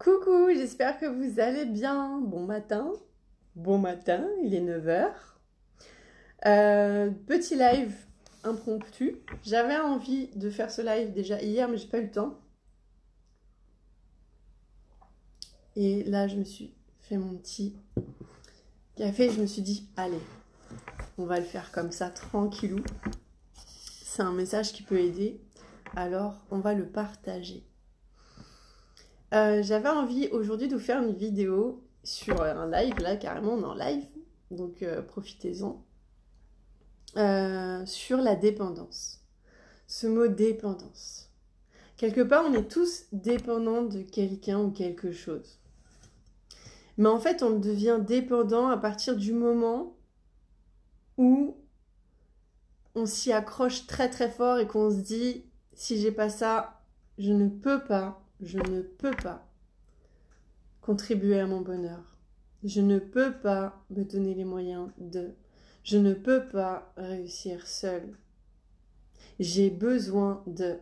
Coucou, j'espère que vous allez bien. Bon matin, il est 9 heures. Petit live impromptu. J'avais envie de faire ce live déjà hier, mais j'ai pas eu le temps. Et là, je me suis fait mon petit café. Je me suis dit, allez, on va le faire comme ça, tranquillou. C'est un message qui peut aider, alors on va le partager. J'avais envie aujourd'hui de vous faire une vidéo sur un live, là carrément on est en live, donc profitez-en, sur la dépendance. Ce mot dépendance. Quelque part on est tous dépendants de quelqu'un ou quelque chose. Mais en fait on devient dépendant à partir du moment où on s'y accroche très très fort et qu'on se dit si j'ai pas ça, je ne peux pas contribuer à mon bonheur. Je ne peux pas me donner les moyens de. Je ne peux pas réussir seule. J'ai besoin de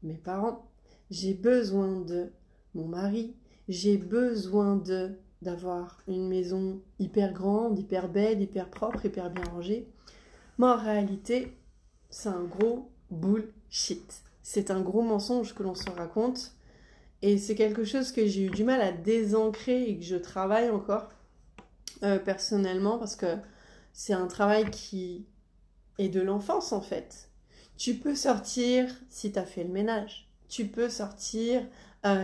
mes parents. J'ai besoin de mon mari. J'ai besoin d'avoir une maison hyper grande, hyper belle, hyper propre, hyper bien rangée. Mais en réalité, c'est un gros bullshit. C'est un gros mensonge que l'on se raconte. Et c'est quelque chose que j'ai eu du mal à désancrer et que je travaille encore personnellement parce que c'est un travail qui est de l'enfance en fait. Tu peux sortir si tu as fait le ménage. Tu peux sortir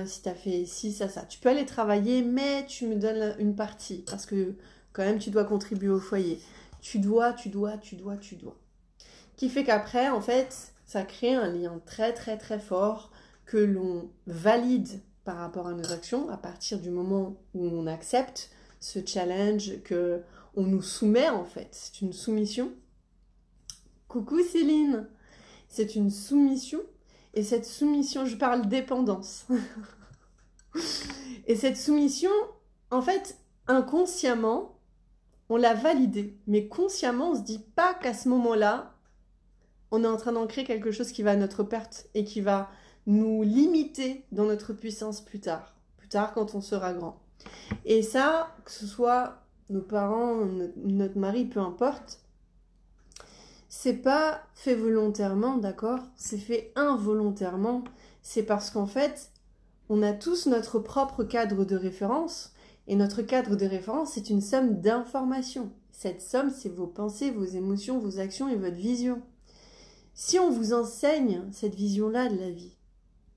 si tu as fait ci, ça. Tu peux aller travailler mais tu me donnes une partie parce que quand même tu dois contribuer au foyer. Tu dois. Qui fait qu'après en fait ça crée un lien très très très fort que l'on valide par rapport à nos actions à partir du moment où on accepte ce challenge, que on nous soumet en fait. C'est une soumission. Coucou Céline, c'est une soumission et cette soumission, je parle dépendance. Et cette soumission, en fait, inconsciemment, on l'a validée, mais consciemment, on se dit pas qu'à ce moment-là, on est en train d'ancrer quelque chose qui va à notre perte et qui va nous limiter dans notre puissance plus tard quand on sera grand. Et ça, que ce soit nos parents, notre mari, peu importe, c'est pas fait volontairement, d'accord? C'est fait involontairement. C'est parce qu'en fait, on a tous notre propre cadre de référence, et notre cadre de référence, c'est une somme d'informations. Cette somme, c'est vos pensées, vos émotions, vos actions et votre vision. Si on vous enseigne cette vision-là de la vie,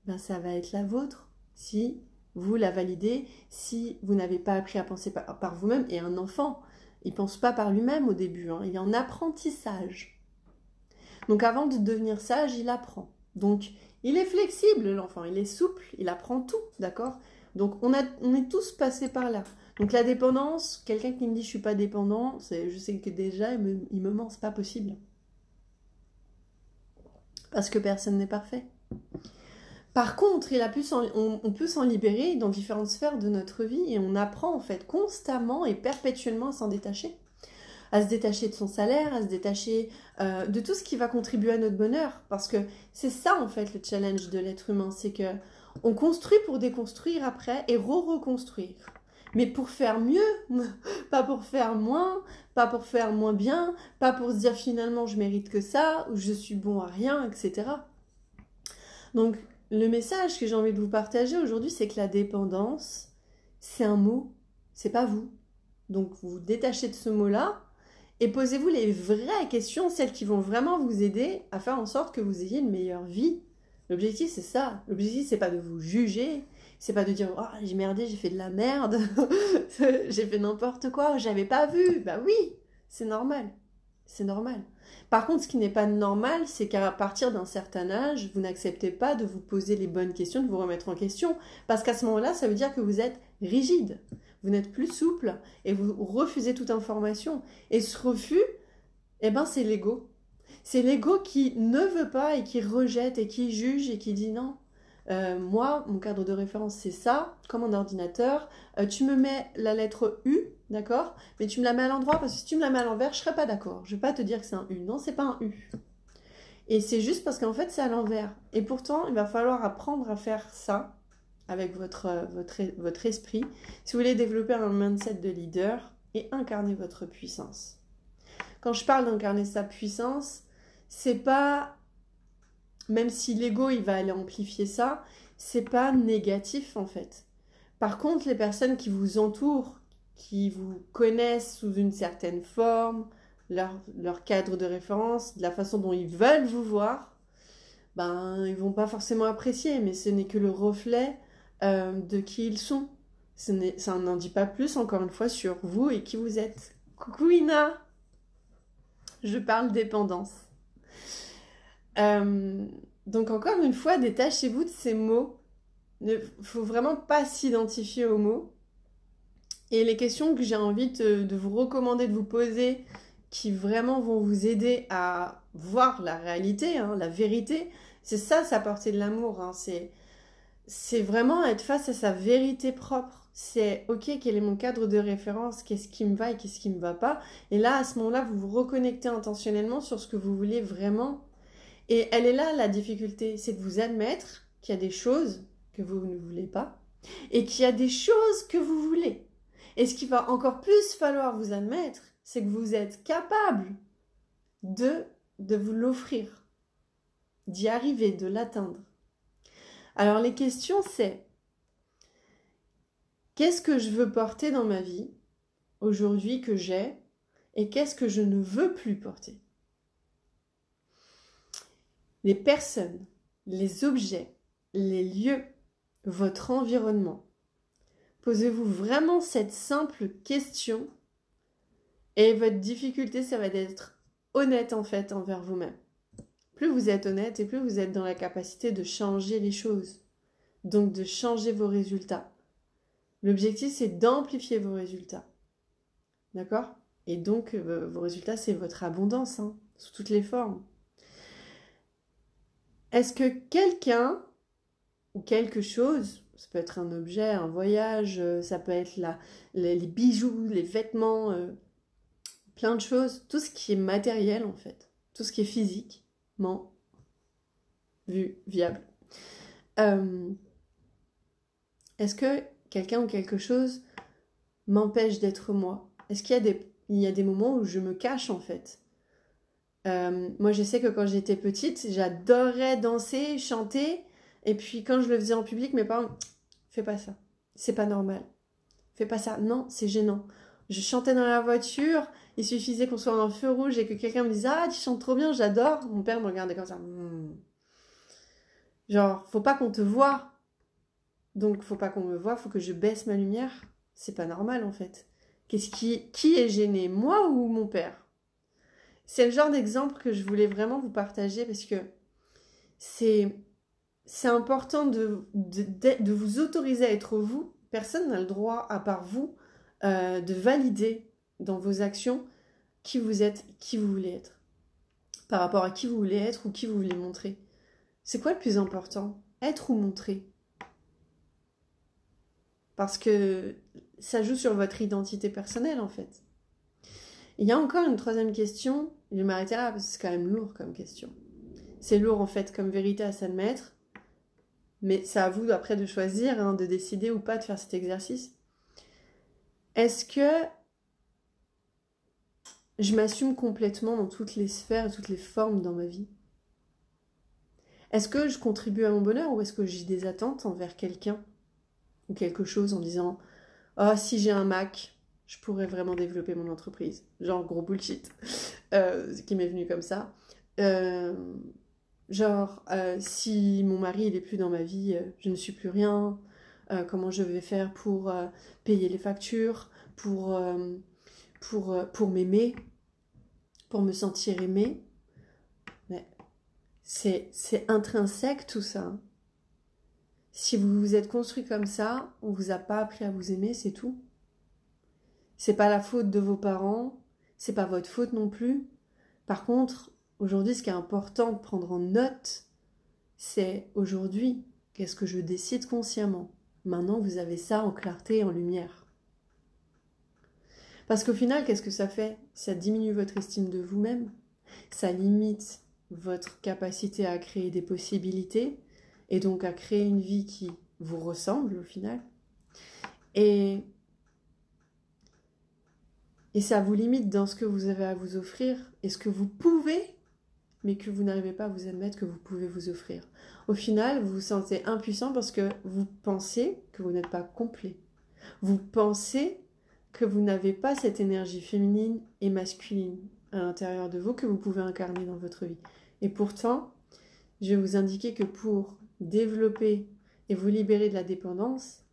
ben ça va être la vôtre si vous la validez, si vous n'avez pas appris à penser par vous-même. Et un enfant, il ne pense pas par lui-même au début, hein, il est en apprentissage. Donc avant de devenir sage, il apprend. Donc il est flexible l'enfant, il est souple, il apprend tout, d'accord? Donc on est tous passés par là. Donc la dépendance, quelqu'un qui me dit je ne suis pas dépendant, je sais que déjà il me ment, c'est pas possible. Parce que personne n'est parfait. Par contre, on peut s'en libérer dans différentes sphères de notre vie et on apprend en fait constamment et perpétuellement à s'en détacher. À se détacher de son salaire, à se détacher de tout ce qui va contribuer à notre bonheur. Parce que c'est ça en fait le challenge de l'être humain, c'est que on construit pour déconstruire après et reconstruire. Mais pour faire mieux, pas pour faire moins, pas pour faire moins bien, pas pour se dire finalement je mérite que ça, ou je suis bon à rien, etc. Donc le message que j'ai envie de vous partager aujourd'hui, c'est que la dépendance, c'est un mot, c'est pas vous. Donc vous vous détachez de ce mot-là et posez-vous les vraies questions, celles qui vont vraiment vous aider à faire en sorte que vous ayez une meilleure vie. L'objectif, c'est ça. L'objectif, c'est pas de vous juger, c'est pas de dire « Oh, j'ai merdé, j'ai fait de la merde, j'ai fait n'importe quoi, j'avais pas vu. » Bah oui, c'est normal. C'est normal. Par contre, ce qui n'est pas normal, c'est qu'à partir d'un certain âge, vous n'acceptez pas de vous poser les bonnes questions, de vous remettre en question. Parce qu'à ce moment-là, ça veut dire que vous êtes rigide. Vous n'êtes plus souple et vous refusez toute information. Et ce refus, eh ben, c'est l'ego. C'est l'ego qui ne veut pas et qui rejette et qui juge et qui dit non. Moi, mon cadre de référence, c'est ça, comme un ordinateur. Tu me mets la lettre U, d'accord? Mais tu me la mets à l'endroit, parce que si tu me la mets à l'envers, je serais pas d'accord. Je vais pas te dire que c'est un U. Non, c'est pas un U. Et c'est juste parce qu'en fait, c'est à l'envers. Et pourtant, il va falloir apprendre à faire ça avec votre esprit, si vous voulez développer un mindset de leader et incarner votre puissance. Quand je parle d'incarner sa puissance, c'est pas, même si l'ego il va aller amplifier ça, c'est pas négatif en fait. Par contre, les personnes qui vous entourent, qui vous connaissent sous une certaine forme, leur cadre de référence, de la façon dont ils veulent vous voir, ben ils vont pas forcément apprécier, mais ce n'est que le reflet de qui ils sont. Ça n'en dit pas plus, encore une fois, sur vous et qui vous êtes. Coucou Ina, je parle dépendance. Donc encore une fois, détachez-vous de ces mots. Il ne faut vraiment pas s'identifier aux mots. Et les questions que j'ai envie de vous recommander de vous poser, qui vraiment vont vous aider à voir la réalité, hein, la vérité, c'est ça, porter de l'amour. Hein, c'est vraiment être face à sa vérité propre. C'est ok, quel est mon cadre de référence, qu'est-ce qui me va et qu'est-ce qui me va pas. Et là, à ce moment-là, vous vous reconnectez intentionnellement sur ce que vous voulez vraiment. Et elle est là, la difficulté, c'est de vous admettre qu'il y a des choses que vous ne voulez pas et qu'il y a des choses que vous voulez. Et ce qu'il va encore plus falloir vous admettre, c'est que vous êtes capable de vous l'offrir, d'y arriver, de l'atteindre. Alors les questions, c'est qu'est-ce que je veux porter dans ma vie aujourd'hui que j'ai et qu'est-ce que je ne veux plus porter? Les personnes, les objets, les lieux, votre environnement. Posez-vous vraiment cette simple question et votre difficulté, ça va être honnête en fait envers vous-même. Plus vous êtes honnête et plus vous êtes dans la capacité de changer les choses, donc de changer vos résultats. L'objectif, c'est d'amplifier vos résultats. D'accord? Et donc, vos résultats, c'est votre abondance, hein, sous toutes les formes. Est-ce que quelqu'un ou quelque chose, ça peut être un objet, un voyage, ça peut être les bijoux, les vêtements, plein de choses, tout ce qui est matériel en fait, tout ce qui est physiquement vu, viable. Est-ce que quelqu'un ou quelque chose m'empêche d'être moi? Est-ce qu'il y a des moments où je me cache en fait? Moi je sais que quand j'étais petite, j'adorais danser, chanter, et puis quand je le faisais en public, mes parents, fais pas ça, c'est pas normal, fais pas ça, non, c'est gênant. Je chantais dans la voiture, il suffisait qu'on soit dans le feu rouge et que quelqu'un me dise « Ah, tu chantes trop bien, j'adore !» Mon père me regardait comme ça. Genre, faut pas qu'on te voie. Donc, faut pas qu'on me voie, faut que je baisse ma lumière. C'est pas normal, en fait. Qui est gêné, moi ou mon père? C'est le genre d'exemple que je voulais vraiment vous partager parce que c'est important de vous autoriser à être vous. Personne n'a le droit, à part vous, de valider dans vos actions qui vous êtes, qui vous voulez être. Par rapport à qui vous voulez être ou qui vous voulez montrer. C'est quoi le plus important? Être ou montrer? Parce que ça joue sur votre identité personnelle en fait. Il y a encore une troisième question, je vais m'arrêter là parce que c'est quand même lourd comme question. C'est lourd en fait comme vérité à s'admettre, mais c'est à vous après de choisir, hein, de décider ou pas de faire cet exercice. Est-ce que je m'assume complètement dans toutes les sphères, toutes les formes dans ma vie? Est-ce que je contribue à mon bonheur ou est-ce que j'ai des attentes envers quelqu'un ou quelque chose en disant « Oh, si j'ai un Mac, je pourrais vraiment développer mon entreprise. » Genre gros bullshit, qui m'est venu comme ça. Si mon mari il est plus dans ma vie, je ne suis plus rien. Comment je vais faire pour payer les factures, pour m'aimer, pour me sentir aimée. Mais c'est intrinsèque tout ça. Si vous vous êtes construit comme ça, on vous a pas appris à vous aimer, c'est tout. C'est pas la faute de vos parents, c'est pas votre faute non plus. Par contre, aujourd'hui, ce qui est important de prendre en note, c'est aujourd'hui, qu'est-ce que je décide consciemment? Maintenant, vous avez ça en clarté et en lumière. Parce qu'au final, qu'est-ce que ça fait? Ça diminue votre estime de vous-même, ça limite votre capacité à créer des possibilités et donc à créer une vie qui vous ressemble au final. Et ça vous limite dans ce que vous avez à vous offrir et ce que vous pouvez, mais que vous n'arrivez pas à vous admettre que vous pouvez vous offrir. Au final, vous vous sentez impuissant parce que vous pensez que vous n'êtes pas complet. Vous pensez que vous n'avez pas cette énergie féminine et masculine à l'intérieur de vous que vous pouvez incarner dans votre vie. Et pourtant, je vais vous indiquer que pour développer et vous libérer de la dépendance,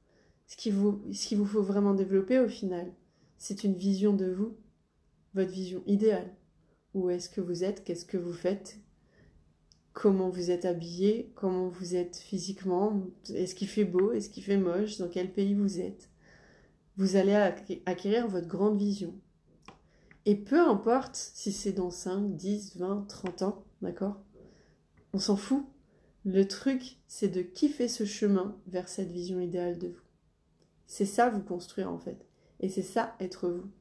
ce qu'il vous faut vraiment développer au final, c'est une vision de vous, votre vision idéale. Où est-ce que vous êtes? Qu'est-ce que vous faites? Comment vous êtes habillé? Comment vous êtes physiquement? Est-ce qu'il fait beau? Est-ce qu'il fait moche? Dans quel pays vous êtes? Vous allez acquérir votre grande vision. Et peu importe si c'est dans 5, 10, 20, 30 ans, d'accord? On s'en fout. Le truc, c'est de kiffer ce chemin vers cette vision idéale de vous. C'est ça vous construire en fait. Et c'est ça être vous.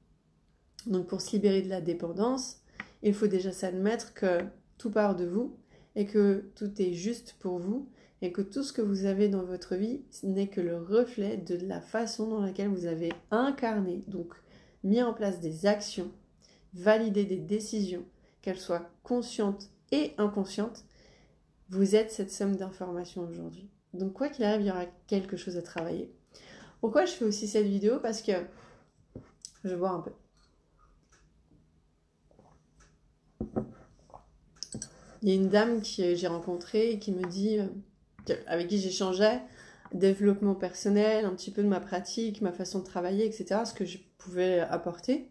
Donc pour se libérer de la dépendance, il faut déjà s'admettre que tout part de vous et que tout est juste pour vous et que tout ce que vous avez dans votre vie n'est que le reflet de la façon dans laquelle vous avez incarné, donc mis en place des actions, validé des décisions, qu'elles soient conscientes et inconscientes. Vous êtes cette somme d'informations aujourd'hui. Donc quoi qu'il arrive, il y aura quelque chose à travailler. Pourquoi je fais aussi cette vidéo? Parce que je vais boire un peu. Il y a une dame que j'ai rencontrée et qui me dit, avec qui j'échangeais, développement personnel, un petit peu de ma pratique, ma façon de travailler, etc., ce que je pouvais apporter.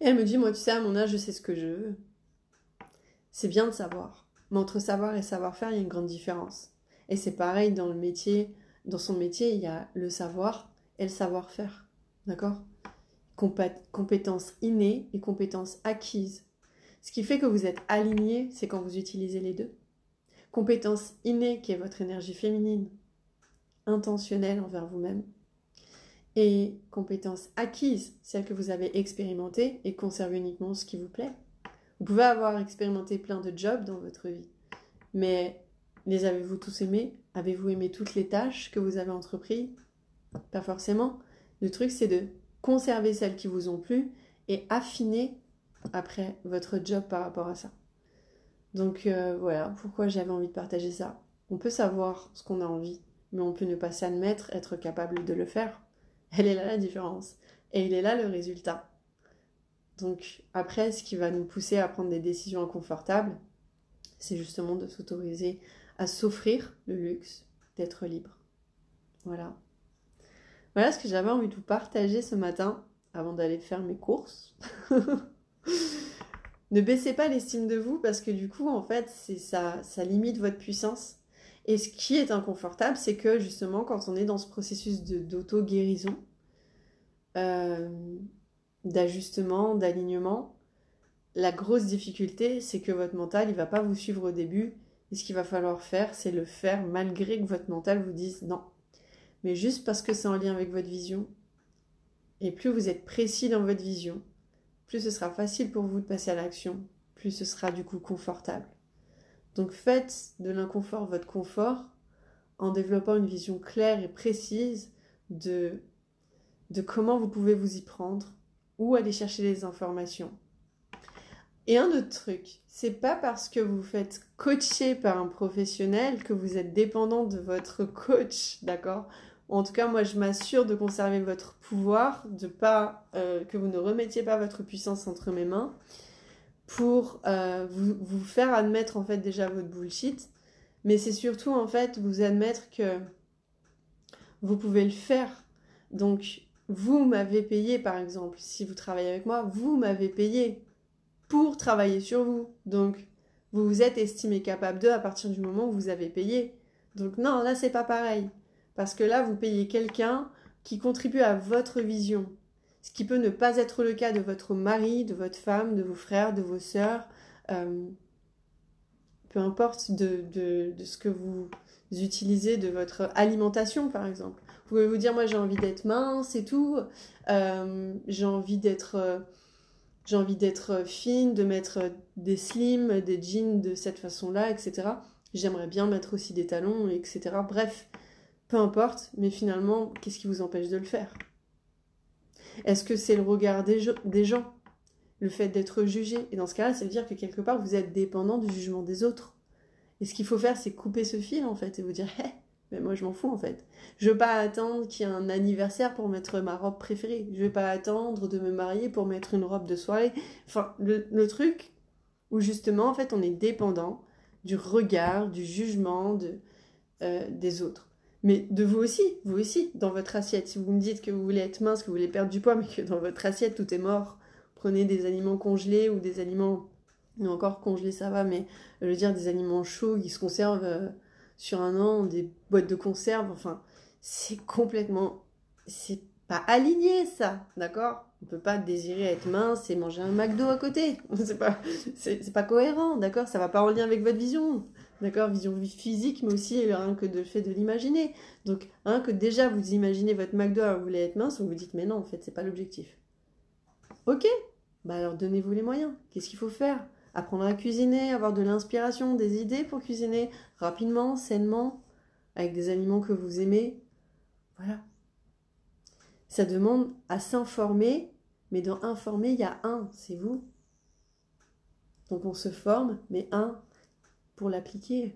Et elle me dit, moi tu sais, à mon âge, je sais ce que je veux. C'est bien de savoir. Mais entre savoir et savoir-faire, il y a une grande différence. Et c'est pareil dans le métier. Dans son métier, il y a le savoir et le savoir-faire. D'accord? Compétences innées et compétences acquises. Ce qui fait que vous êtes aligné, c'est quand vous utilisez les deux. Compétence innée, qui est votre énergie féminine, intentionnelle envers vous-même. Et compétence acquise, celle que vous avez expérimentée et conserve uniquement ce qui vous plaît. Vous pouvez avoir expérimenté plein de jobs dans votre vie, mais les avez-vous tous aimés? Avez-vous aimé toutes les tâches que vous avez entreprises? Pas forcément. Le truc, c'est de conserver celles qui vous ont plu et affiner après votre job par rapport à ça. Donc voilà pourquoi j'avais envie de partager ça. On peut savoir ce qu'on a envie, mais on peut ne pas s'admettre, être capable de le faire. Elle est là la différence. Et il est là le résultat. Donc après, ce qui va nous pousser à prendre des décisions inconfortables, c'est justement de s'autoriser à s'offrir le luxe d'être libre. Voilà. Voilà ce que j'avais envie de vous partager ce matin avant d'aller faire mes courses. Ne baissez pas l'estime de vous parce que du coup, en fait, ça limite votre puissance. Et ce qui est inconfortable, c'est que justement, quand on est dans ce processus d'auto-guérison, d'ajustement, d'alignement, la grosse difficulté, c'est que votre mental, il va pas vous suivre au début. Et ce qu'il va falloir faire, c'est le faire malgré que votre mental vous dise non. Mais juste parce que c'est en lien avec votre vision. Et plus vous êtes précis dans votre vision, plus ce sera facile pour vous de passer à l'action, plus ce sera du coup confortable. Donc faites de l'inconfort votre confort en développant une vision claire et précise de comment vous pouvez vous y prendre, où aller chercher les informations. Et un autre truc, c'est pas parce que vous faites coacher par un professionnel que vous êtes dépendant de votre coach, d'accord? En tout cas, moi, je m'assure de conserver votre pouvoir, de pas que vous ne remettiez pas votre puissance entre mes mains pour vous faire admettre en fait déjà votre bullshit. Mais c'est surtout en fait vous admettre que vous pouvez le faire. Donc, vous m'avez payé par exemple. Si vous travaillez avec moi, vous m'avez payé pour travailler sur vous. Donc, vous vous êtes estimé capable d'eux à partir du moment où vous avez payé. Donc non, là, c'est pas pareil. Parce que là, vous payez quelqu'un qui contribue à votre vision. Ce qui peut ne pas être le cas de votre mari, de votre femme, de vos frères, de vos sœurs. Peu importe de ce que vous utilisez, de votre alimentation, par exemple. Vous pouvez vous dire, moi, j'ai envie d'être mince et tout. J'ai envie d'être fine, de mettre des slims, des jeans de cette façon-là, etc. J'aimerais bien mettre aussi des talons, etc. Bref. peu importe, mais finalement, qu'est-ce qui vous empêche de le faire? Est-ce que c'est le regard des gens? Le fait d'être jugé? Et dans ce cas-là, ça veut dire que quelque part, vous êtes dépendant du jugement des autres. Et ce qu'il faut faire, c'est couper ce fil, en fait, et vous dire, hé, mais moi, je m'en fous, en fait. Je veux pas attendre qu'il y ait un anniversaire pour mettre ma robe préférée. Je veux pas attendre de me marier pour mettre une robe de soirée. Enfin, le truc où, justement, en fait, on est dépendant du regard, du jugement des autres. Mais de vous aussi, dans votre assiette. Si vous me dites que vous voulez être mince, que vous voulez perdre du poids, mais que dans votre assiette, tout est mort, prenez des aliments congelés ou des aliments... Mais encore congelés, ça va, mais je veux dire des aliments chauds qui se conservent sur un an, des boîtes de conserve, enfin, c'est complètement... C'est pas aligné, ça, d'accord? On peut pas désirer être mince et manger un McDo à côté. C'est pas cohérent, d'accord? Ça va pas en lien avec votre vision, d'accord? Vision physique, mais aussi rien que le fait de l'imaginer. Donc, que déjà vous imaginez votre McDo, vous voulez être mince, vous vous dites, mais non, en fait, c'est pas l'objectif. Ok, bah alors donnez-vous les moyens. Qu'est-ce qu'il faut faire? Apprendre à cuisiner, avoir de l'inspiration, des idées pour cuisiner rapidement, sainement, avec des aliments que vous aimez. Voilà. Ça demande à s'informer, mais dans informer, il y a c'est vous. Donc on se forme, mais pour l'appliquer.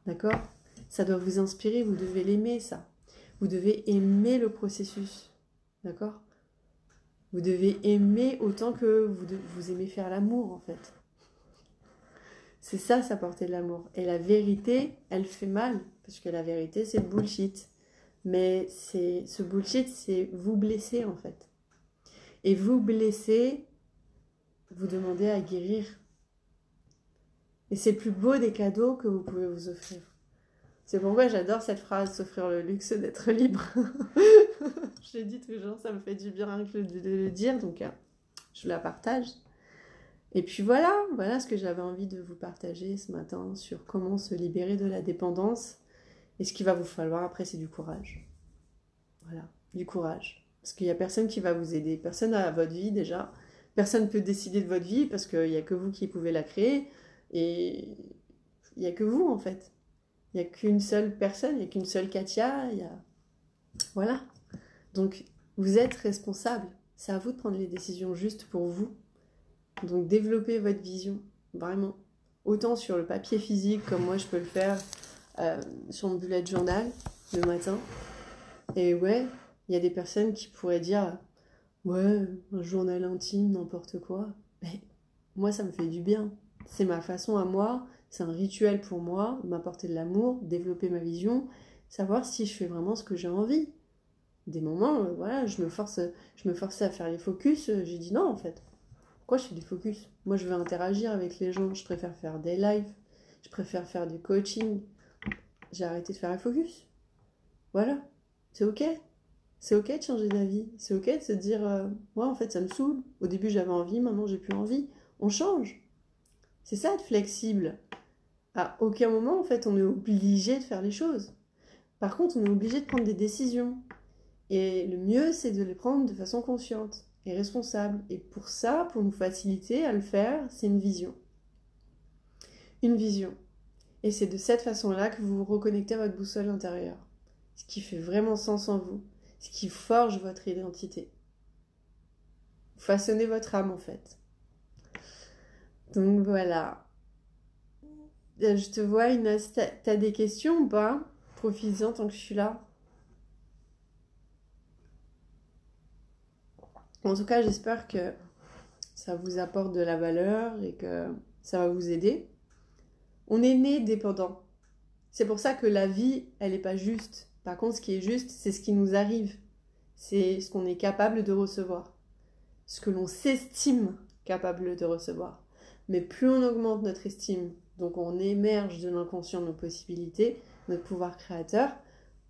D'accord? Ça doit vous inspirer, vous devez l'aimer, ça. Vous devez aimer le processus. D'accord? Vous devez aimer autant que vous aimez faire l'amour, en fait. C'est ça, porter de l'amour. Et la vérité, elle fait mal. Parce que la vérité, c'est le bullshit. Mais ce bullshit, c'est vous blesser, en fait. Et vous blesser, vous demandez à guérir. Et c'est le plus beau des cadeaux que vous pouvez vous offrir. C'est pourquoi j'adore cette phrase, s'offrir le luxe d'être libre. Je l'ai dit toujours, ça me fait du bien rien que de le dire, donc je la partage. Et puis voilà ce que j'avais envie de vous partager ce matin sur comment se libérer de la dépendance. Et ce qu'il va vous falloir après, c'est du courage. Voilà, du courage. Parce qu'il n'y a personne qui va vous aider, personne n'a votre vie déjà. Personne ne peut décider de votre vie parce qu'il n'y a que vous qui pouvez la créer. Et il n'y a que vous en fait. Il n'y a qu'une seule personne, il n'y a qu'une seule Katia. Voilà. Donc vous êtes responsable. C'est à vous de prendre les décisions justes pour vous. Donc développez votre vision, vraiment. Autant sur le papier physique, comme moi je peux le faire sur mon bullet journal le matin. Et ouais, il y a des personnes qui pourraient dire « Ouais, un journal intime, n'importe quoi. » Mais moi, ça me fait du bien. C'est ma façon à moi, c'est un rituel pour moi, m'apporter de l'amour, développer ma vision, savoir si je fais vraiment ce que j'ai envie. Des moments, je me forçais à faire les focus, j'ai dit non en fait. Pourquoi je fais du focus? Moi, je veux interagir avec les gens, je préfère faire des lives, je préfère faire du coaching. J'ai arrêté de faire les focus. Voilà, c'est ok. C'est ok de changer d'avis. C'est ok de se dire, moi en fait ça me saoule. Au début j'avais envie, maintenant j'ai plus envie. On change. C'est ça être flexible. À aucun moment en fait on est obligé de faire les choses. Par contre on est obligé de prendre des décisions. Et le mieux c'est de les prendre de façon consciente et responsable. Et pour ça, pour nous faciliter à le faire, c'est une vision. Une vision. Et c'est de cette façon-là que vous vous reconnectez à votre boussole intérieure. Ce qui fait vraiment sens en vous. Ce qui forge votre identité. Vous façonnez votre âme en fait. Donc voilà. Je te vois Inès, t'as des questions ou pas? Profites-en tant que je suis là. En tout cas, j'espère que ça vous apporte de la valeur et que ça va vous aider. On est né dépendant. C'est pour ça que la vie, elle n'est pas juste. Par contre, ce qui est juste, c'est ce qui nous arrive. C'est ce qu'on est capable de recevoir. Ce que l'on s'estime capable de recevoir. Mais plus on augmente notre estime, donc on émerge de l'inconscient nos possibilités, notre pouvoir créateur,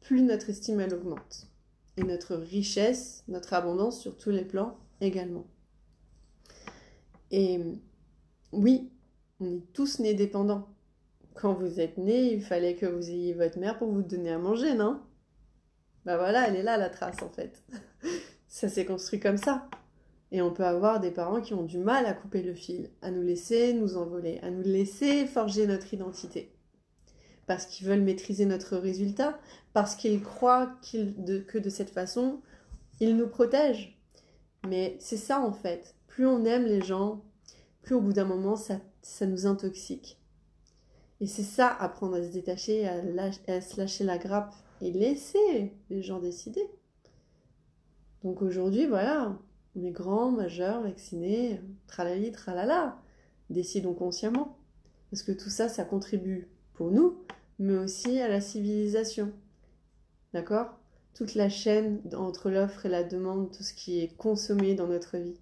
plus notre estime, elle augmente. Et notre richesse, notre abondance sur tous les plans également. Et oui, on est tous nés dépendants. Quand vous êtes nés, il fallait que vous ayez votre mère pour vous donner à manger, non? Ben voilà, elle est là la trace en fait. Ça s'est construit comme ça. Et on peut avoir des parents qui ont du mal à couper le fil, à nous laisser nous envoler, à nous laisser forger notre identité. parce qu'ils veulent maîtriser notre résultat, parce qu'ils croient que de cette façon, ils nous protègent. Mais c'est ça en fait. Plus on aime les gens, plus au bout d'un moment, ça nous intoxique. Et c'est ça, apprendre à se détacher, à se lâcher la grappe et laisser les gens décider. Donc aujourd'hui, voilà, on est grands, majeurs, vaccinés, tralali, tralala. Décidons consciemment. Parce que tout ça, ça contribue pour nous, mais aussi à la civilisation. D'accord ? Toute la chaîne entre l'offre et la demande, tout ce qui est consommé dans notre vie.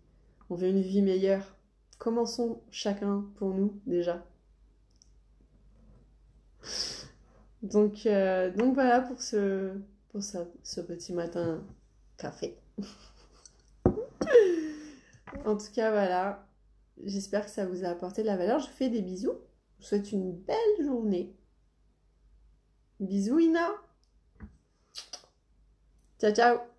On veut une vie meilleure. Commençons chacun pour nous déjà. Donc voilà pour ce petit matin café. En tout cas, voilà. J'espère que ça vous a apporté de la valeur. Je vous fais des bisous. Je vous souhaite une belle journée. Bisous Ina. Ciao, ciao.